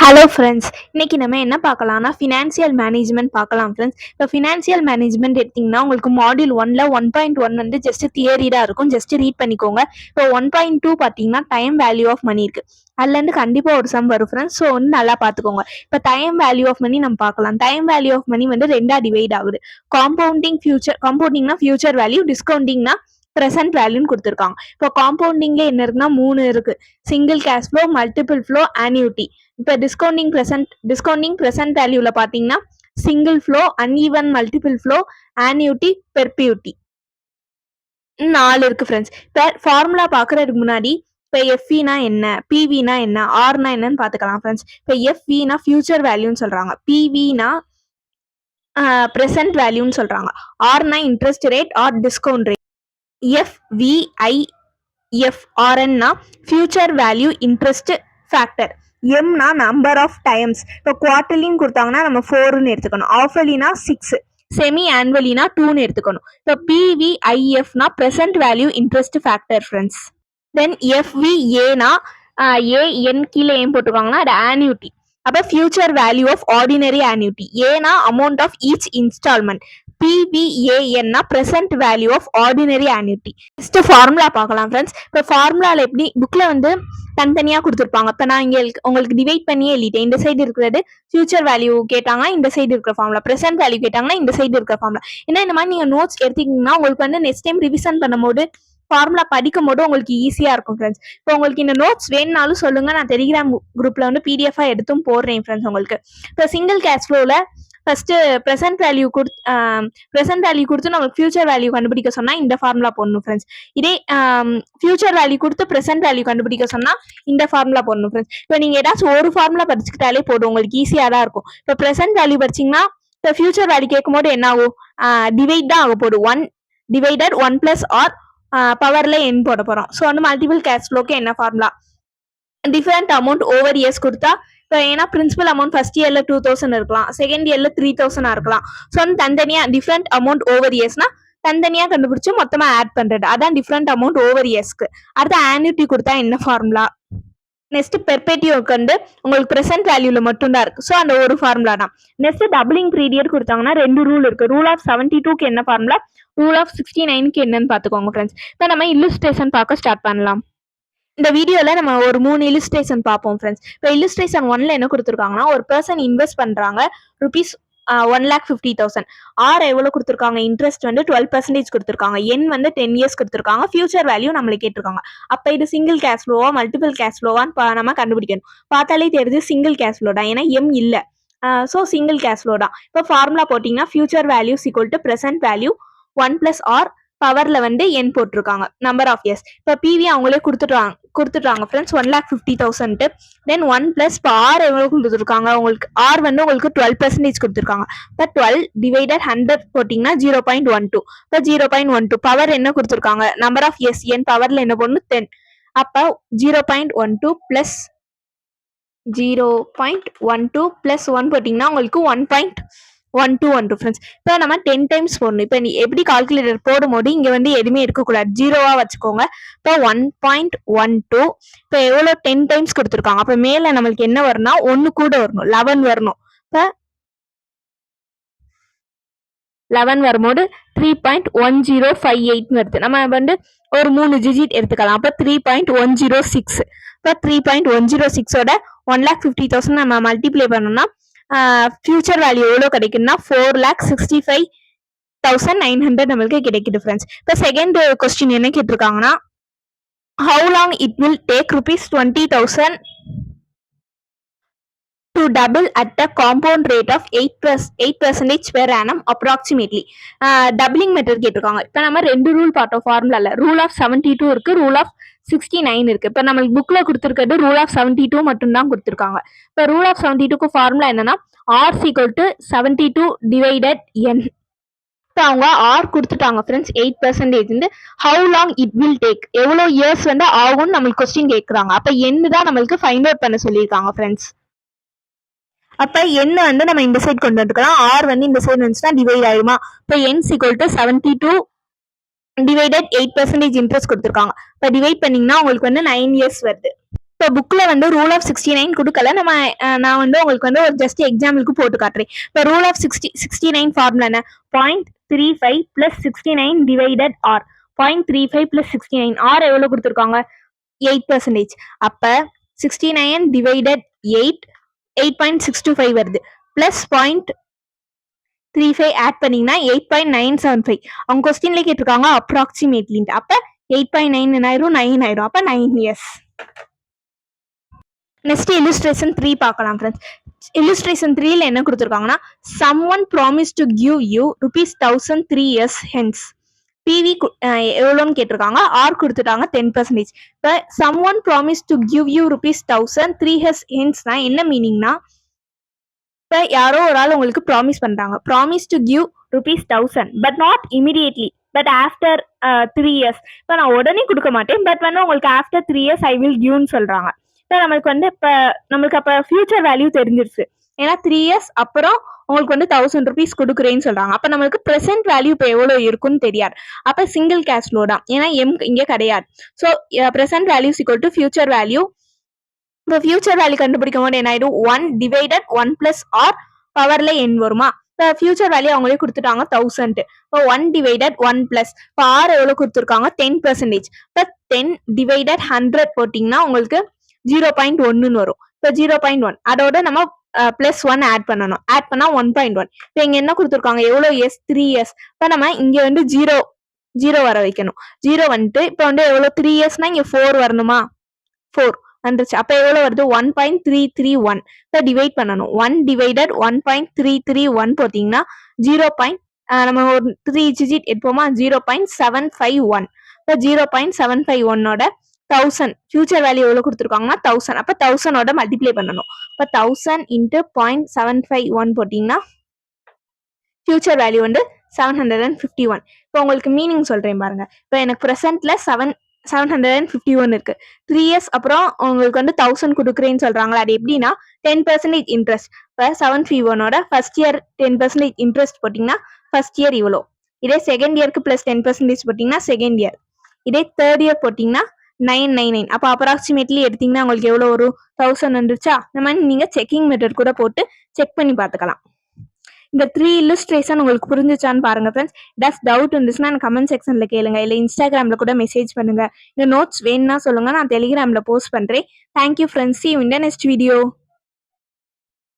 Hello friends, இன்னைக்கு நம்ம என்ன பார்க்கலாம்னா ஃபினான்ஷியல் மேனேஜ்மெண்ட் பார்க்கலாம் ஃப்ரெண்ட்ஸ். இப்போ ஃபினான்ஷியல் மேனேஜ்மெண்ட் எடுத்திங்கன்னா உங்களுக்கு மாடியூல் 1.1 வந்து ஜஸ்ட் தியரி தான் இருக்கும், ஜஸ்ட் ரீட் பண்ணிக்கோங்க. இப்போ 1.2 பார்த்தீங்கன்னா டைம் வேல்யூ ஆஃப் மணி இருக்குது, அதுலேருந்து கண்டிப்பாக ஒரு சம் வரும் ஃப்ரெண்ட்ஸ். ஸோ வந்து நல்லா பார்த்துக்கோங்க. இப்போ டைம் வேல்யூ ஆஃப் மணி நம்ம பார்க்கலாம். டைம் வேல்யூ ஆஃப் மணி வந்து ரெண்டாக டிவைட் ஆகுது. காம்பவுண்டிங்னா ஃபியூச்சர் வேல்யூ, டிஸ்கவுண்டிங்னா ப்ரெசென்ட் வேல்யூன்னு கொடுத்துருக்காங்க. இப்போ காம்பவுண்டிங்ல என்ன இருக்குன்னா 3 இருக்கு: single cash flow, multiple flow, annuity. இப்போ டிஸ்கவுண்டிங் ப்ரெசென்ட் வேல்யூல பார்த்தீங்கன்னா single flow, uneven multiple flow, annuity, perpetuity 4 இருக்கு ஃப்ரெண்ட்ஸ். இப்போ ஃபார்முலா பார்க்கறதுக்கு முன்னாடி இப்போ எஃப்இனா என்ன, பிவினா என்ன, ஆர்னா என்னன்னு பார்த்துக்கலாம் ஃப்ரெண்ட்ஸ். இப்போ எஃப்இனா ஃபியூச்சர் வேல்யூன்னு சொல்றாங்க, பிவினா ப்ரெசென்ட் வேல்யூன்னு சொல்றாங்க, ஆர்னா interest rate or discount rate. FVIFRNனா ஃபியூச்சர் வேல்யூ இன்ட்ரெஸ்ட் ஃபேக்டர். எம்னா நம்பர் ஆஃப் டைம்ஸ். இப்போ குவார்டர்லின்னு கொடுத்தாங்கன்னா நம்ம 4ன்னு எடுத்துக்கணும், ஆஃபர்லினா 6, செமி ஆனுவலினா 2ன்னு எடுத்துக்கணும். இப்போ PVIFனா present value interest factor friends. Then FVAனா ஏஎன் கீழே ஏன் போட்டுருக்காங்கன்னா அது ஆன்யூட்டி. அப்போ future value of ordinary annuity. ஏனா அமௌண்ட் ஆஃப் ஈச் இன்ஸ்டால்மெண்ட். PVANனா present value of ordinary annuity. Next formula பார்க்கலாம் ஃப்ரெண்ட்ஸ். இப்போ ஃபார்முலாவில் எப்படி புக்கில் வந்து தனித்தனியாக கொடுத்துருப்பாங்க. இப்போ நான் இங்கே உங்களுக்கு டிவைட் பண்ணியே எழுதிட்டேன். இந்த சைடு இருக்கிறது ஃபியூச்சர் வேல்யூ கேட்டாங்கன்னா இந்த சைடு இருக்கிற ஃபார்முலா, ப்ரெசென்ட் வேல்யூ கேட்டாங்கன்னா இந்த சைடு இருக்கிற ஃபார்முலா. ஏன்னா இந்த மாதிரி நீங்கள் நோட்ஸ் எடுத்தீங்கன்னா உங்களுக்கு வந்து நெக்ஸ்ட் டைம் ரிவிஷன் பண்ணும்போது ஃபார்முலா படிக்கும் போது உங்களுக்கு ஈஸியாக இருக்கும் ஃப்ரெண்ட்ஸ். இப்போ உங்களுக்கு இந்த நோட்ஸ் வேணுனாலும் சொல்லுங்கள், நான் டெலிகிராம் குரூப்பில் வந்து பிடிஎஃபாக எடுத்தும் போடுறேன் ஃப்ரெண்ட்ஸ் உங்களுக்கு. இப்போ சிங்கிள் கேஷ் ஃப்ளோவில் ஃபர்ஸ்ட் ப்ரெசென்ட் வேல்யூ கொடுத்து நம்மளுக்கு ஃபியூச்சர் வேல்யூ கண்டுபிடிக்க சொன்னால் இந்த ஃபார்முலா போடணும் ஃப்ரெண்ட்ஸ். இதே ஃபியூச்சர் வேல்யூ கொடுத்து ப்ரெசென்ட் வேல்யூ கண்டுபிடிக்க சொன்னால் இந்த ஃபார்முலா போடணும் ஃப்ரெண்ட்ஸ். இப்போ நீங்கள் ஏதாச்சும் ஒரு ஃபார்முலா படிச்சுக்கிட்டாலே போதும், உங்களுக்கு ஈஸியாக தான் இருக்கும். இப்போ ப்ரெசென்ட் வேல்யூ படிச்சிங்கன்னா இப்போ ஃபியூச்சர் வேல்யூ கேட்கும் போது என்ன ஆகும், டிவைட் தான் ஆக போடும். 1 டிவைடட் 1 + ஆர் பவர்ல என் போட போகிறோம். ஸோ வந்து மல்டிபிள் கேஷ் ஃப்ளோக்கு என்ன formula, different amount over years கொடுத்தா. இப்போ ஏன்னா பிரின்சிபல் அமௌண்ட் ஃபர்ஸ்ட் இயர்ல 2000 இருக்கலாம், செகண்ட் இயர்ல 3000 இருக்கலாம். ஸோ வந்து தனித்தனியா டிஃபரெண்ட் அமௌண்ட் ஓவர் இயர்ஸ்னா தனித்தனியா கண்டுபிடிச்சு மொத்தமா ஆட் பண்றது, அதான் டிஃபரெண்ட் அமௌண்ட் ஓவர் இயர்ஸ்க்கு. அடுத்த ஆன்யூட்டி கொடுத்தா என்ன ஃபார்முலா. நெக்ஸ்ட் பெர்பேட்டிவ்க்கு வந்து உங்களுக்கு ப்ரெசென்ட் வேல்யூல மட்டும் தான் இருக்கு, ஸோ அந்த ஒரு ஃபார்முலா தான். நெக்ஸ்ட் டபுளிங் பீரியட் கொடுத்தாங்கன்னா 2 ரூல் இருக்கு. ரூல் ஆஃப் 72க்கு என்ன ஃபார்முலா, ரூல் ஆஃப் 69க்கு என்னன்னு பார்த்துக்கோங்க ஃப்ரெண்ட்ஸ். இப்போ நம்ம இல்லுஸ்ட்ரேஷன் பார்க்க ஸ்டார்ட் பண்ணலாம். இந்த வீடியோவில் நம்ம ஒரு 3 இல்லுஸ்ட்ரேஷன் பார்ப்போம் ஃப்ரெண்ட்ஸ். இப்போ இல்லுஸ்ட்ரேஷன் 1ல என்ன கொடுத்துருக்காங்கன்னா ஒரு பர்சன் இன்வெஸ்ட் பண்ணுறாங்க ருபீஸ் 1,50,000. ஆர் எவ்வளோ கொடுத்துருக்காங்க, இன்ட்ரெஸ்ட் வந்து 12% கொடுத்துருக்காங்க, என் வந்து 10 இயர்ஸ் கொடுத்துருக்காங்க, ஃபியூச்சர் வேல்யூ நம்மளுக்கு கேட்டிருக்காங்க. அப்போ இது சிங்கிள் கேஷ் ஃப்ளோவா மல்டிபிள் கேஷ் ஃப்ளோவான்னு நம்ம கண்டுபிடிக்கணும். பார்த்தாலே தெரியுது சிங்கிள் கேஷ் ஃப்ளோ தான், ஏன்னா எம் இல்லை. ஸோ சிங்கிள் கேஷ் ஃப்ளோ தான். இப்போ ஃபார்முலா போட்டிங்கன்னா future value equal to present value 1 + R பவர்ல வந்து என் போட்டிருக்காங்க, நம்பர் ஆஃப் இயர்ஸ். இப்போ பிவி அவங்களே கொடுத்துட்டாங்க ஃப்ரெண்ட்ஸ் 1,50,000. தென் 1 + ஆர் எவ்வளோ கொடுத்துருக்காங்க உங்களுக்கு, ஆர் வந்து உங்களுக்கு 12% கொடுத்துருக்காங்க. இப்போ 12 டிவைடட் 100 போட்டிங்கன்னா 0.12. இப்போ 0.12 பவர் என்ன கொடுத்துருக்காங்க, நம்பர் ஆஃப் இயர்ஸ் என் பவர்ல என்ன போடணும் 10. அப்போ 0.12 + 0.12 + 1 போட்டிங்கன்னா உங்களுக்கு 1.12 ஃப்ரெண்ட்ஸ். இப்போ நம்ம 10 டைம்ஸ் போடணும். இப்போ நீ எப்படி கால்குலேட்டர் போடும்போது இங்கே வந்து எதுவுமே இருக்கக்கூடாது, 0வா வச்சுக்கோங்க. இப்போ 1.12 இப்போ எவ்வளோ 10 டைம்ஸ் கொடுத்துருக்காங்க. அப்போ மேலே நம்மளுக்கு என்ன வரணும்னா 1 கூட வரணும், 11 வரணும். இப்போ 11 வரும்போது 3.1058 வருது. நம்ம வந்து ஒரு 3 டிஜிட் எடுத்துக்கலாம். அப்போ 3.106. இப்போ 3.106ஓட 1,50,000 நம்ம மல்டிப்ளை பண்ணோம்னா ஃபியூச்சர் வேல்யூ எவ்வளோ கிடைக்குன்னா 4,65,900 நம்மளுக்கு கிடைக்குது ஃப்ரெண்ட்ஸ். இப்போ செகண்ட் கொஸ்டின் என்ன கேட்டிருக்காங்கன்னா, how long it will take ₹20,000 to double at a compound rate of 8% per annum approximately. Doubling method கேட்டிருக்காங்க. இப்போ நம்ம 2 ரூல் பார்த்தோம் ஃபார்முலால. ரூல் ஆஃப் 72 இருக்கு, ரூல் ஆஃப் 69 இருக்கு. இப்போ நம்மளுக்கு புக்ல கொடுத்துருக்கிறது ரூல் ஆஃப் 72 மட்டும் தான் கொடுத்துருக்காங்க. இப்போ ரூல் ஆஃப் 72க்கு ஃபார்முலா என்னன்னா R = 72 டிவைடட் n. இப்போ அவங்க ஆர் கொடுத்துட்டாங்க ஃப்ரெண்ட்ஸ் 8%. வந்து how long it will take, எவ்வளோ இயர்ஸ் வந்து ஆகும்னு நம்மளுக்கு கொஸ்டின் கேட்குறாங்க. அப்போ என்ன தான் நம்மளுக்கு ஃபைண்ட் அவுட் பண்ண சொல்லியிருக்காங்க ஃப்ரெண்ட்ஸ். அப்போ என்ன வந்து நம்ம இந்த சைட் கொண்டு வந்துக்கலாம், ஆர் வந்து இந்த சைடு வந்துச்சுன்னா டிவைட் ஆயிடுமா. இப்போ n = 72 டிவைடட் 8% இன்ட்ரெஸ்ட் கொடுத்துருக்காங்க. இப்போ டிவைட் பண்ணிங்கன்னா உங்களுக்கு வந்து 9 இயர்ஸ் வருது. இப்போ இப்போ புக்கில் வந்து ரூல் ஆஃப் 69 கொடுக்கல. நான் வந்து உங்களுக்கு வந்து ஒரு ஜஸ்ட் எக்ஸாம்பிளுக்கு போட்டு காட்டுறேன். இப்போ ரூல் ஆஃப் 69 ஃபார்முலா என்ன? 0.35 + 69 டிவைடட் ஆர். 0.35 + 69 ஆர் எவ்வளோ கொடுத்துருக்காங்க? 8%. அப்போ 69 டிவைடட் 8 8.625 வருது. ப்ளஸ் 0.35 ஆட் பண்ணீங்கன்னா 8.975. அவங்க கொஸ்டின்ல கேட்டிருக்காங்க அப்ராக்சிமேட்லின்ட்டு. அப்போ 8.9 ஆயிரும், 9 ஆயிரும். அப்போ 9 இயர்ஸ். நெக்ஸ்ட் illustration 3 பார்க்கலாம் ஃப்ரெண்ட்ஸ். illustration 3ல என்ன கொடுத்துருக்காங்கன்னா, someone promised to give you ₹1000 3 years hence. PV எவ்வளோன்னு கேட்டிருக்காங்க. ஆர் கொடுத்துட்டாங்க 10%. இப்போ someone promised to give you ₹1000 3 years henceனா என்ன மீனிங்னா, இப்போ யாரோ ஒரு ஆள் உங்களுக்கு ப்ராமிஸ் பண்றாங்க. Promise to give ₹1000 but not immediately, but after 3 years. இப்போ நான் உடனே கொடுக்க மாட்டேன், பட் வந்து உங்களுக்கு ஆஃப்டர் 3 years ஐ வில் கிவ்னு சொல்றாங்க. இப்போ நம்மளுக்கு வந்து இப்போ நம்மளுக்கு அப்போ ஃபியூச்சர் வேல்யூ தெரிஞ்சிருச்சு. ஏன்னா 3 years அப்புறம் உங்களுக்கு வந்து ₹1000 கொடுக்குறேன்னு சொல்றாங்க. அப்போ நம்மளுக்கு ப்ரெசென்ட் வேல்யூ இப்போ எவ்வளோ இருக்குன்னு தெரியாது. அப்போ சிங்கிள் கேஷ் ஃப்ளோ தான், ஏன்னா எம் இங்கே கிடையாது. So present value equal to future value. இப்போ ஃபியூச்சர் வேல்யூ கண்டுபிடிக்கும் போது என்ன ஆயிடும்? 1 டிவைடட் 1 + ஆர் பவர்ல n வருமா? இப்போ ஃபியூச்சர் வேல்யூ அவங்களே கொடுத்துட்டாங்க 1000. இப்போ 1 டிவைடட் 1 + இப்போ ஆர் எவ்வளோ கொடுத்துருக்காங்க? 10%. இப்போ 10 டிவைடட் 100 போட்டிங்கன்னா உங்களுக்கு 0.1ன்னு வரும். இப்போ 0.1 அதோட நம்ம +1 ஆட் பண்ணணும். ஆட் பண்ணா 1.1. இப்போ இங்க என்ன கொடுத்துருக்காங்க? எவ்வளோ இயர்ஸ்? 3 years. இப்போ நம்ம இங்க வந்து 0 வர வைக்கணும். 0 வந்துட்டு இப்போ வந்து எவ்வளோ 3 yearsனா இங்க 4 வரணுமா? 4 வந்துருச்சு. அப்போ எவ்வளோ வருது? 1.331. இப்போ டிவைட் பண்ணணும். 1 டிவைடட் 1.331 போட்டிங்கன்னா 0. நம்ம ஒரு 3 டிஜிட் எடுப்போமா? 0.751. இப்போ 0.751ஓட 1000 ஃபியூச்சர் வேல்யூ எவ்வளோ கொடுத்துருக்காங்கன்னா 1000. அப்போ 1000ஓட மல்டிப்ளை பண்ணணும். இப்போ 1000 × 0.751 போட்டிங்கன்னா ஃபியூச்சர் வேல்யூ வந்து 751. இப்போ உங்களுக்கு மீனிங் சொல்கிறேன் பாருங்க. இப்போ எனக்கு ப்ரெசென்ட்ல 751 இருக்கு. 3 years அப்புறம் உங்களுக்கு வந்து 1000 கொடுக்குறேன்னு சொல்றாங்களா? அது எப்படின்னா 10% இன்ட்ரெஸ்ட். இப்போ 751ஓட ஃபர்ஸ்ட் இயர் 10% இன்ட்ரெஸ்ட் போட்டிங்கன்னா ஃபர்ஸ்ட் இயர் இவ்வளோ. இதே செகண்ட் இயருக்கு ப்ளஸ் 10% போட்டிங்கன்னா செகண்ட் இயர். இதே தேர்ட் இயர் போட்டிங்கன்னா 999. அப்போ அப்ராக்சிமேட்லி எடுத்தீங்கன்னா உங்களுக்கு எவ்வளோ வரும்? 1000 வந்துருச்சா? இந்த மாதிரி நீங்கள் செக்கிங் மெத்தட் கூட போட்டு செக் பண்ணி பார்த்துக்கலாம். இந்த 3 illustration உங்களுக்கு புரிஞ்சுச்சான்னு பாருங்க ஃப்ரெண்ட்ஸ். ஏதாச்சும் டவுட் இருந்துச்சுன்னா எனக்கு கமெண்ட் செக்ஷன்ல கேளுங்க, இல்லை இன்ஸ்டாகிராமில் கூட மெசேஜ் பண்ணுங்க. இந்த நோட்ஸ் வேணும்னா சொல்லுங்க, நான் டெலிகிராமில் போஸ்ட் பண்ணுறேன். Thank you friends. See you in the next video.